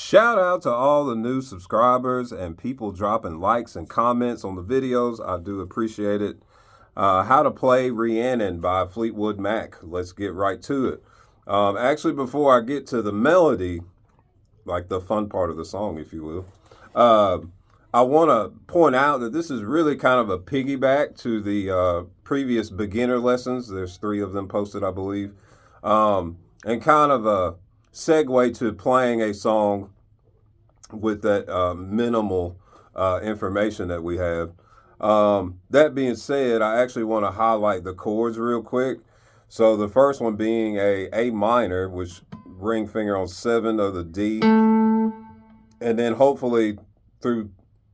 Shout out to all the new subscribers and people dropping likes and comments on the videos. I do appreciate it. How to play Rhiannon by Fleetwood Mac. Let's get right to it. Actually, before I get to the melody, like the fun part of the song, if you will, I want to point out that this is really kind of a piggyback to the previous beginner lessons. There's 3 of them posted, I believe, and kind of a segue to playing a song with that minimal information that we have. That being said, I actually want to highlight the chords real quick. So the first one being A minor, which ring finger on 7 of the D, and then hopefully through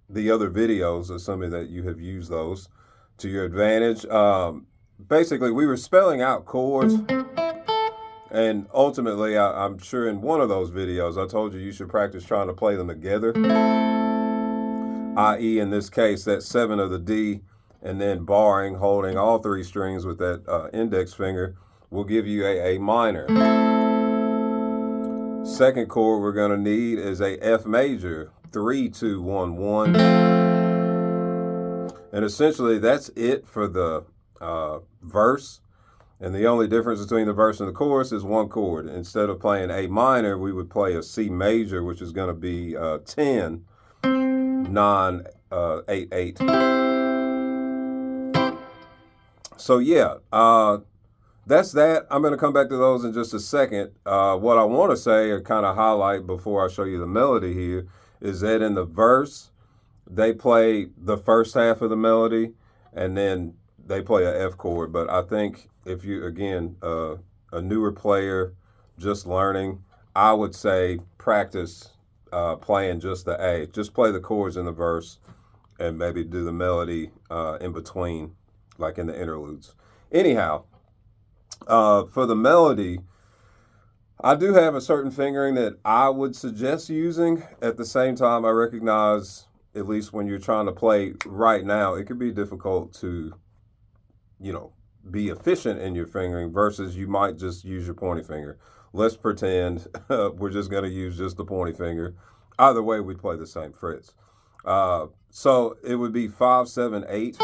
the other videos, assuming that you have used those to your advantage. Basically, we were spelling out chords. And ultimately, I'm sure in one of those videos, I told you should practice trying to play them together. I.e., in this case, that 7 of the D, and then barring, holding all 3 strings with that index finger, will give you a minor. Second chord we're going to need is a F major, 3, 2, 1, 1. And essentially, that's it for the verse. And the only difference between the verse and the chorus is 1 chord. Instead of playing A minor, we would play a C major, which is going to be 10, 9, 8, 8. So yeah, that's that. I'm going to come back to those in just a second. What I want to say or kind of highlight before I show you the melody here is that in the verse, they play the first half of the melody and then they play a F chord. But I think if you, again, a newer player just learning, I would say practice playing just the A. Just play the chords in the verse and maybe do the melody in between, like in the interludes. Anyhow, for the melody, I do have a certain fingering that I would suggest using. At the same time, I recognize, at least when you're trying to play right now, it could be difficult to, be efficient in your fingering versus you might just use your pointing finger. Let's pretend we're just going to use just the pointing finger. Either way, we play the same frets. So it would be 5, 7, 8,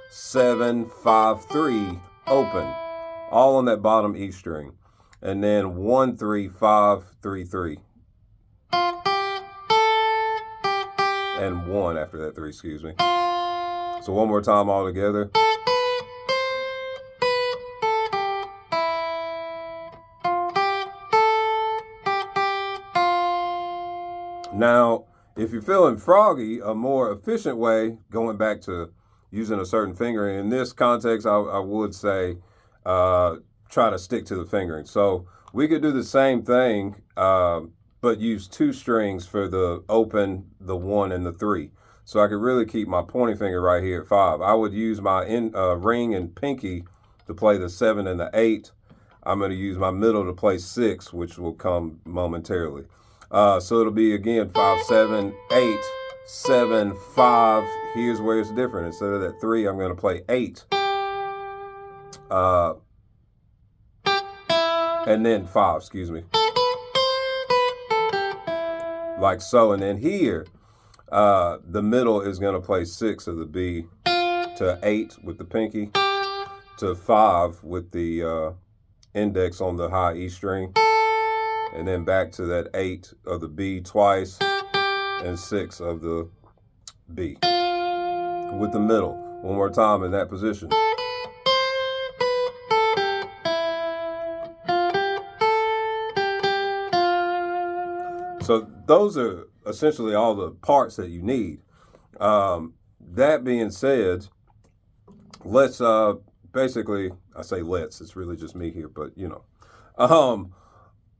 7, 5, 3, open, all on that bottom E string. And then 1, 3, 5, 3, 3. And 1 after that 3, excuse me. So one more time all together. Now, if you're feeling froggy, a more efficient way, going back to using a certain fingering, in this context, I would say try to stick to the fingering. So we could do the same thing, but use 2 strings for the open, the 1, and the 3. So I could really keep my pointing finger right here at 5. I would use my ring and pinky to play the 7 and the 8. I'm going to use my middle to play 6, which will come momentarily. So it'll be, again, 5, 7, 8, 7, 5. Here's where it's different. Instead of that 3, I'm going to play 8. And then 5, excuse me. Like so. And then here, the middle is going to play 6 of the B to 8 with the pinky to 5 with the index on the high E string. And then back to that 8 of the B twice and 6 of the B with the middle. One more time in that position. So those are essentially all the parts that you need. That being said, let's basically, I say let's, it's really just me here, but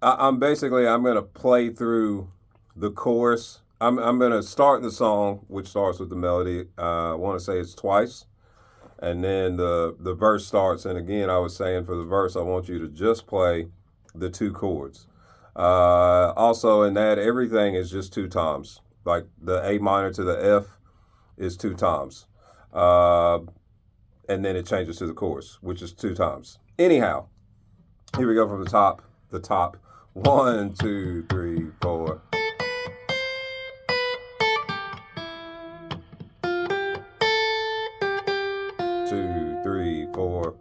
I'm going to play through the chorus. I'm going to start the song, which starts with the melody. I want to say it's twice. And then the verse starts. And again, I was saying for the verse, I want you to just play the 2 chords. Also in that, everything is just 2 times. Like the A minor to the F is 2 times. And then it changes to the chorus, which is 2 times. Anyhow, here we go from the top. 1, 2, 3, 4. 2, 3, 4.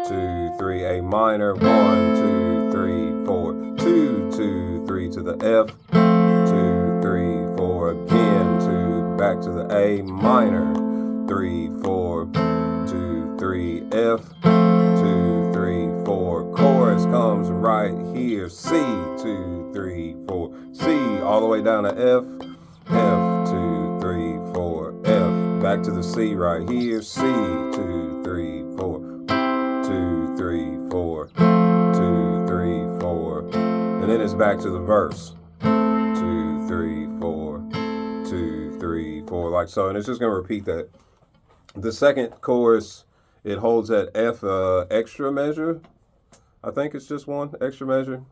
2, 3, A minor. 1, 2, 3, 4. 2, 2, 3 to the F. 2, 3, 4 again. 2 back to the A minor. 3, 4. 2, 3 F. 2, 3, 4. Chorus comes right here. C. 2, 3, 4. C all the way down to F. F. 2, 3, 4. F. Back to the C right here. C. 2, 3, 4. 2, 3, 4. 2, 3, 4. And then it's back to the verse. 2, 3, 4. 2, 3, 4. Like so. And it's just going to repeat that. The second chorus, it holds that F extra measure. I think it's just one extra measure.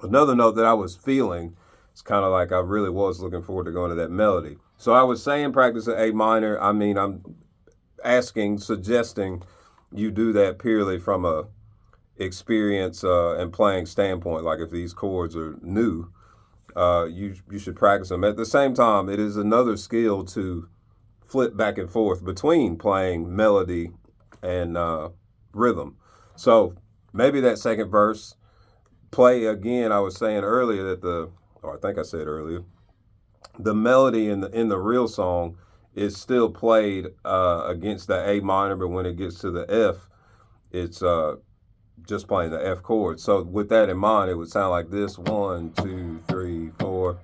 Another note that I was feeling, it's kind of like I really was looking forward to going to that melody. So I was saying practice at A minor. I mean, I'm suggesting you do that purely from a experience and playing standpoint. Like if these chords are new, you should practice them. At the same time, it is another skill to flip back and forth between playing melody and rhythm. So maybe that second verse, play again. I was saying earlier that I think I said earlier, the melody in the real song is still played against the A minor, but when it gets to the F, it's just playing the F chord. So with that in mind, it would sound like this: 1, 2, 3, 4.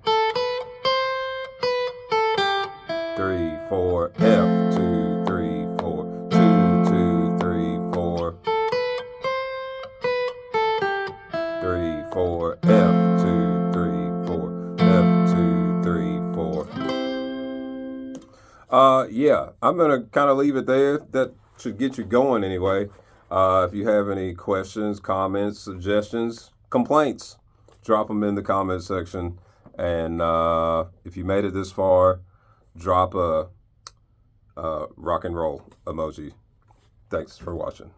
3, 4, F, 2, 3, 4, 2, 2, 3, 4, 3, 4, F, 2, 3, 4, F, 2, 3, 4. Yeah, I'm gonna kind of leave it there. That should get you going anyway. If you have any questions, comments, suggestions, complaints, drop them in the comment section. And if you made it this far, drop a rock and roll emoji. Thanks for watching.